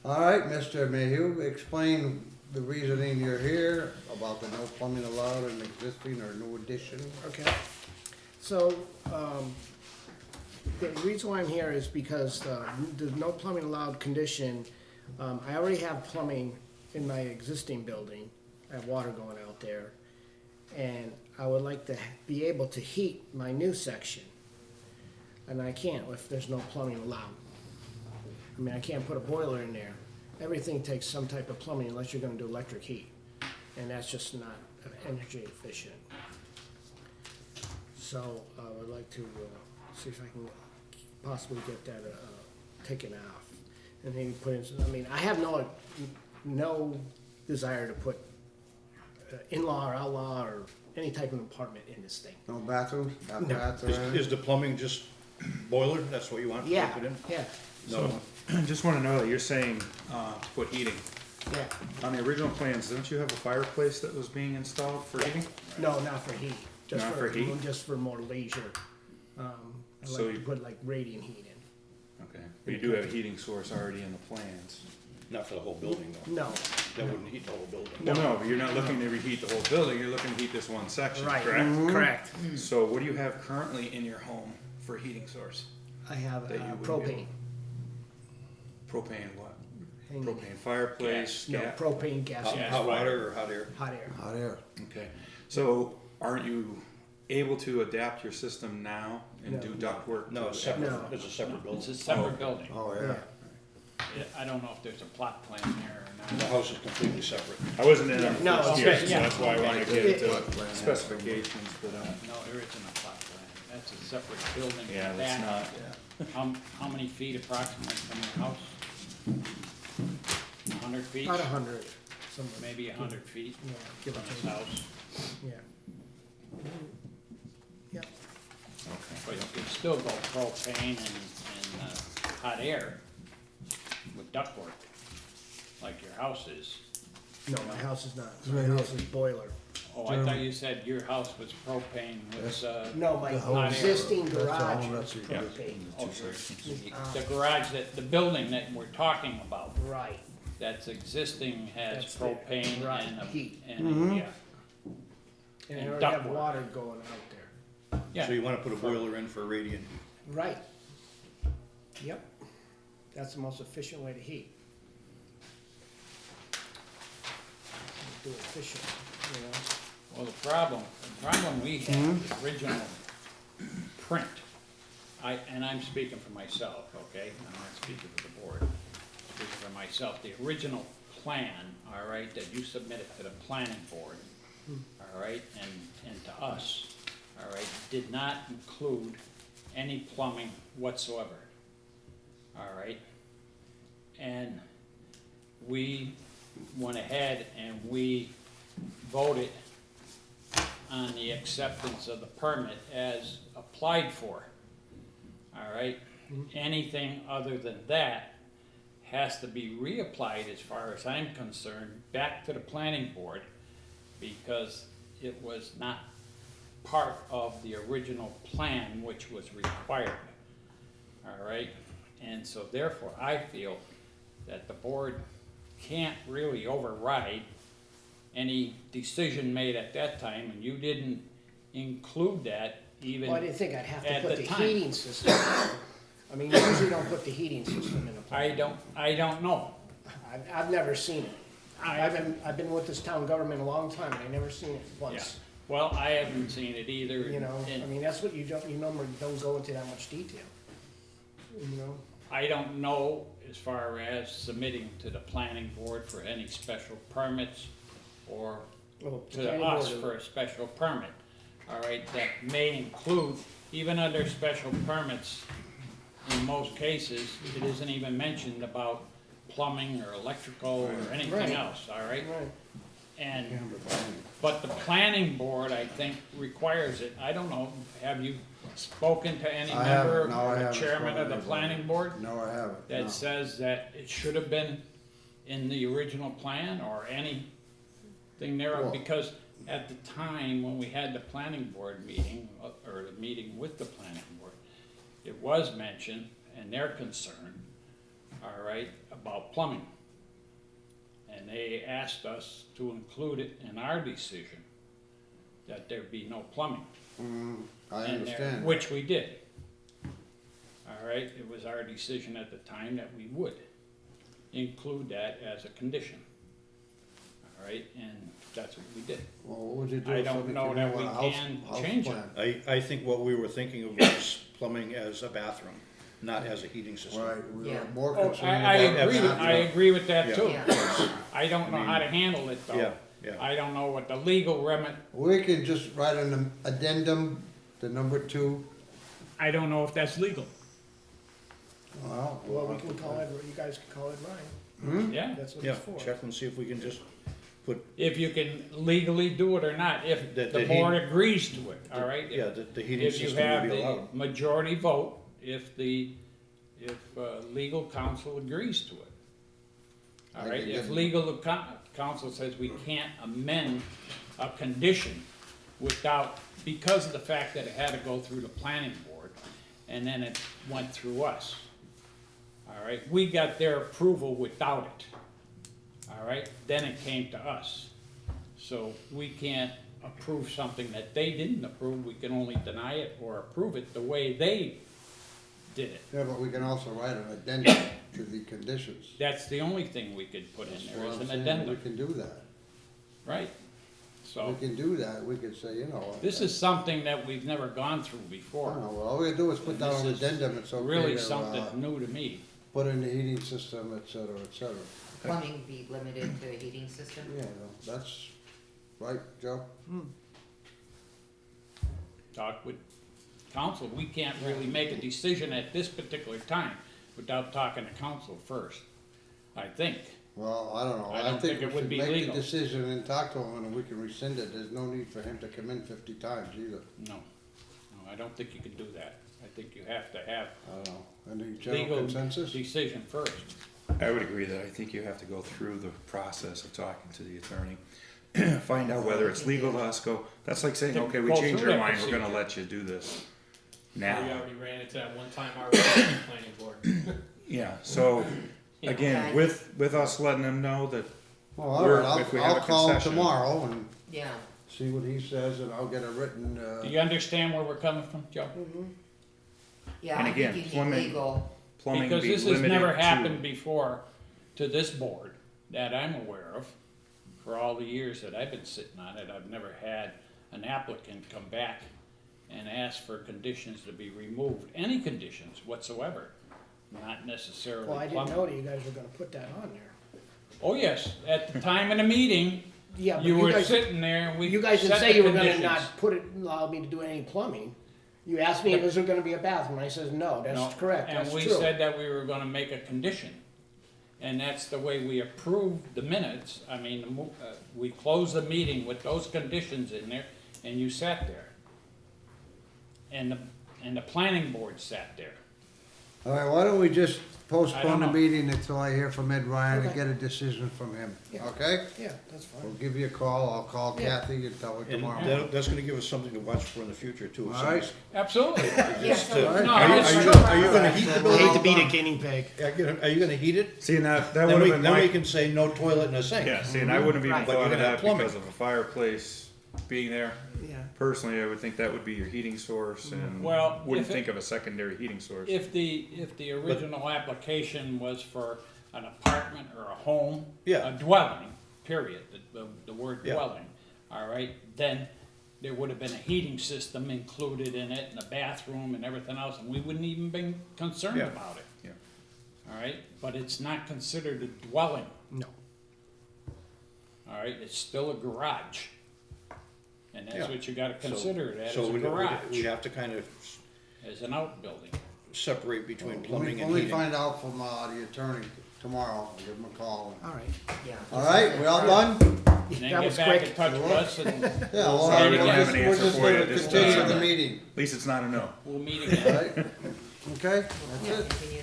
All right, Mr. Mayhew, explain the reasoning you're here about the no plumbing allowed in existing or new addition. Okay, so, the reason why I'm here is because the no plumbing allowed condition, I already have plumbing in my existing building. I have water going out there. And I would like to be able to heat my new section. And I can't if there's no plumbing allowed. I mean, I can't put a boiler in there. Everything takes some type of plumbing unless you're gonna do electric heat. And that's just not energy efficient. So I would like to see if I can possibly get that taken off. And maybe put in, I mean, I have no desire to put in-law or outlaw or any type of apartment in this thing. No bathrooms? Not No. baths or anything? Is the plumbing just boiler? That's what you want to Yeah, put in? yeah, No. Just wanna know that you're saying, to put heating. yeah. On the original plans, don't you have a fireplace that was being installed for heating? No, not for heat. Just Not for heat? Just for more leisure. I So like to you- put like radiant heat in. Okay, but you do have a heating source already in the plans. Not for the whole building, though. No, That wouldn't heat the whole building. Well, no, but you're not looking to reheat the whole building, you're looking to heat this one section, right, correct? correct. So what do you have currently in your home for a heating source? I have That you would propane. Propane what? Hanging- Propane fireplace, No, gas? propane, gas, Hot water or hot air? hot air. Hot air. Okay, so aren't you able to adapt your system now and No. do ductwork? No, to- it's separate. No. It's a separate It's building. a separate building. Oh, Yeah. yeah. I don't know if there's a plot plan there or The not. house is completely separate. I wasn't in on the No, first okay, year, so yeah. that's why I wanted to get It- into specifications, but, No, there isn't a plot plan. That's a separate building. yeah, from that's that. not, How many feet approximately from your house? 100 feet? About 100, somewhere. Maybe 100 feet Yeah, give or from his take. house. Yeah. Yeah, okay. But you could still go propane and hot air with ductwork, like your house is. no, my house is not. It's My right house here. is boiler. Oh, I thought you said your house was propane with, No, my The whole- existing that's the garage whole- is that's the- propane. the garage that, the building that we're talking about, Right, that's existing has That's the- propane right, and, heat. and, yeah, and I And already have ductwork. water going out there. yeah. So you want to put a boiler in for radiant? Right. Yep. That's the most efficient way to heat. Do it efficient, you know? Well, the problem we have, the original print, and I'm speaking for myself, okay? I'm not speaking for the board, I'm speaking for myself. The original plan, all right, that you submitted to the planning board, all right, and to us, all right, did not include any plumbing whatsoever, all right? And we went ahead and we voted on the acceptance of the permit as applied for. All right, anything other than that has to be reapplied, as far as I'm concerned, back to the planning board, because it was not part of the original plan which was required. All right, and so therefore I feel that the board can't really override any decision made at that time, and you didn't include that even. Well, I didn't think I'd have to At put the the time. heating system. I mean, you usually don't put the heating system in a plan. I don't know. I've never seen it. I've been with this town government a long time, and I never seen it Yeah, once. well, I haven't seen it either. You know, and I mean, that's what you normally don't go into that much detail. You know? I don't know as far as submitting to the planning board for any special permits or Well, the to planning us board- for a special permit. All right, that may include, even under special permits, in most cases, it isn't even mentioned about plumbing or electrical or Right. anything else, all right? Right. And, but the planning board, I think, requires it. I don't know, have you spoken to any I member haven't, no, I or the haven't chairman spoken of the to planning anybody. board No, I haven't. that no. says that it should have been in the original plan or anything thereof? Well- Because at the time, when we had the planning board meeting, or the meeting with the planning board, it was mentioned, and their concern, all right, about plumbing. And they asked us to include it in our decision, that there be no plumbing. I in there, understand. which we did. All right, it was our decision at the time that we would include that as a condition. All right, and that's what we did. Well, what would you do I if don't somebody know came that in we with a house- can house change it. plan? I think what we were thinking of was plumbing as a bathroom, not as a heating system. Right, we Yeah. were more Oh, concerned I about. agree, that. I agree with that Yeah. too. Yeah. I don't know how to handle it Yeah, though. yeah. I don't know what the legal remedy, We can just write an addendum to number 2. I don't know if that's legal. Well, Well, we can call it, you guys can call it Ryan, Yeah, that's what Yeah, it's for. check and see if we can just put, if you can legally do it or not, if That the he- board agrees to it, all right? yeah, the heating If you system have would be the allowed. majority vote, if legal counsel agrees to it. All I right, can if give- legal counsel says we can't amend a condition without, because of the fact that it had to go through the planning board, and then it went through us. All right, we got their approval without it. All right, then it came to us. So we can't approve something that they didn't approve, we can only deny it or approve it the way they did it. Yeah, but we can also write an addendum to the conditions. That's the only thing we could put in That's there what is I'm an saying, addendum, we can do that. right? So, We can do that, we could say, you know. this is something that we've never gone through I don't before. know, well, all we do is put And down this an is addendum, it's okay Really to, something new to me. put in the heating system, et cetera, et cetera. Plumbing be limited to a heating system? Yeah, that's, right, Joe? Talk with council, we can't really make a decision at this particular time without talking to council first, I think. Well, I don't know, I I don't think think it we would should be make the legal. decision and talk to him and we can rescind it, there's no need for him to come in 50 times either. No, I don't think you can do that. I think you have to have I don't know, any general legal consensus? decision first. I would agree that I think you have to go through the process of talking to the attorney. Find out whether it's legal to us, that's like saying, To okay, we go changed through our that mind, we're gonna procedure. let you do this We now. already ran into that one time already at the planning board. Yeah, so, again, with us letting them know that, Well, all We're- right, if we have I'll a call him concession. tomorrow and Yeah, see what he says and I'll get a written, Do you understand where we're coming from, Joe? yeah, And I again, think you need plumbing- legal, plumbing Because be this has limited never to. happened before to this board that I'm aware of. For all the years that I've been sitting on it, I've never had an applicant come back and ask for conditions to be removed, any conditions whatsoever, not necessarily Well, I didn't know plumbing. that you guys were gonna put that on there. Oh, yes, at the time of the meeting, Yeah, but you were guys, sitting there and we you guys didn't set say the you were gonna conditions. not put it, allow me to do any plumbing. You asked me, is there gonna be a bathroom? I said, no, No, that's correct, that's And we true. said that we were gonna make a condition. And that's the way we approved the minutes. I mean, we closed the meeting with those conditions in there, and you sat there. And the planning board sat there. all right, why don't we just postpone the know. meeting until I hear from Ed Ryan and Okay. get a decision from him, Yeah. okay? Yeah, that's fine. We'll give you a call, I'll call Yeah. Kathy and tell her And tomorrow. that's gonna give us something to watch for in the future too. if All right. somebody's- Absolutely. yeah, Just, so. All right. No, Are you, it's are you, true. are you gonna heat the I building? hate to beat a guinea pig. Are you gonna heat it? See, and that Then would we, have been then we my, can say no toilet and a sink. yeah, see, and I wouldn't have even Right. But thought you're of gonna have that plumbing. because of a fireplace being there. Yeah. Personally, I would think that would be your heating source and Well, wouldn't if it- think of a secondary heating source. If the original application was for an apartment or a home, Yeah. a dwelling, period, the word Yeah. dwelling, all right, then there would have been a heating system included in it, and a bathroom and everything else, and we wouldn't even been concerned Yeah. about it. Yeah. All right, but it's not considered a dwelling, No. all right, it's still a garage. And that's Yeah. what you gotta So- consider it as, So a we garage, have to kind of as an outbuilding. separate between Let plumbing me, and let me heating. find out from, the attorney tomorrow, I'll give him a call. All right. Yeah. All right, we all done? And then That get was back in quick. touch with us, and Yeah, well, Sorry, we we're don't have just, an we're answer just for you gonna at this continue time. the meeting, At least it's not a no. we'll meet all again. right? Okay, that's Yeah, it. continue